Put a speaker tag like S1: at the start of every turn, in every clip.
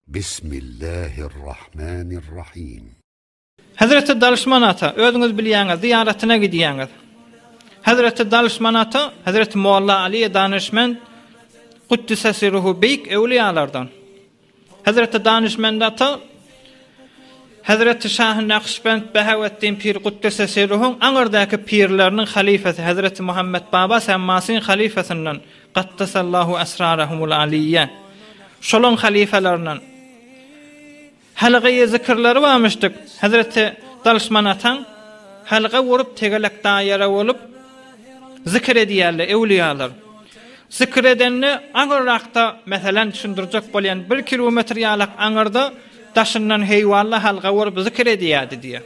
S1: بسم الله الرحمن الرحيم.
S2: Hazreti Dalışmanata özüňiz bilýäňiz, ziyaretine gidýäňiz. Hazreti Dalışmanata, Hazreti Molla Ali danışmend Kuddise sirruhu beyk evliyalardan. Hazreti Danışmendata Hazreti Şah Nakşibend Behavettin Pir Kuddise sirruhun aňardaky pirleriniň halifesi Hazreti Muhammed Baba Semmasyň halifesinden qaddasallahu esrarahumul aliyye. Şolon halifelerinden halqaýa zikirleri barmışdyk. Hazreti Dalışmanatan halqa vurup tegelek daýara bolup zikir edýärler ewliýalar. Zikir edenni aňarrakda meselen düşündirjek bolýan 1 kilometr ýalyk aňarda daşyndan heýwalla halqa vurup zikir edýärdi diýe.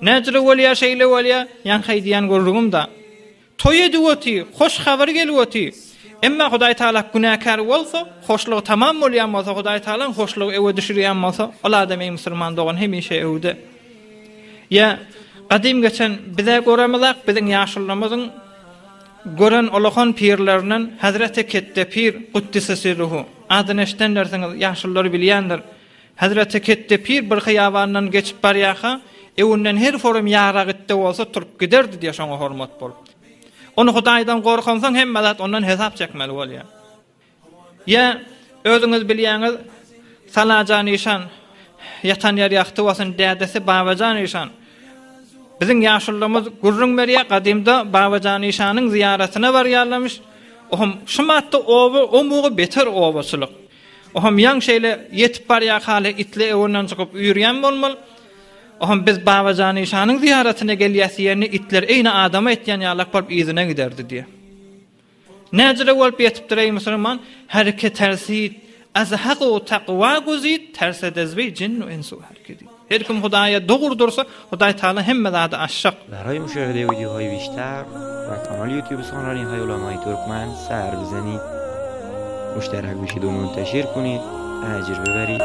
S2: Näjre bolýar şeýle bolýar, ýan haýdýan görrügüm da. Toý edýäti, hoş habar gelýäti. Emma Hudaý Taala günäkär bolsa, hoşlugy tamam bolýan bolsa, Hudaý Taala hoşlugy ewe düşürýän bolsa, ol adamy musulman dogan hemişe ewde. Ya qadim geçen bize göremizak, biziň ýaşullarymyzyň gören olahan pirlerinden Hazreti Kette Pir Kuddise sirruhu adyny eşdenlersiňiz, ýaşullary bilýändir. Hazreti Kette Pir bir hyýawandan geçip barýaka, ewunden her forum ýara gitdi bolsa turup giderdi diýe şoňa hormat bolup. Onu Hudaýdan gorkansaň hemmelat ondan hesap çekmeli bolýar. Ya özüňiz bilýäňiz Salajan Nişan yatan ýer ýakty bolsyn dädesi Babajan Nişan. Biziň ýaşullarymyz gurrun berýär gadymda Babajan Nişanyň ziyaretine barýarlamış. Ohum şumatda o mugy beter owaçylyk. Ohum ýaň şeýle ýetip barýar hale itle ewunden çykyp ýürýän bolmaly. Ohum biz Babajan Nişanyň ziyaretine gelýäs ýerine itler eýne adama etýän ýalyk bolup izine giderdi diýe. Näjre bolup ýetipdir ey musulman, herke tersit azhaqu taqwa guzit tersedezbi jinnu insu herkedi. Her kim Hudaýa dogry dursa, Hudaý Taala hemme zady aşşaq.
S3: برای مشاهده ویدیوهای بیشتر و کانال یوتیوب سخنرانی های علمای ترکمن سر بزنید، مشترک بشید و منتشر کنید، اجر ببرید.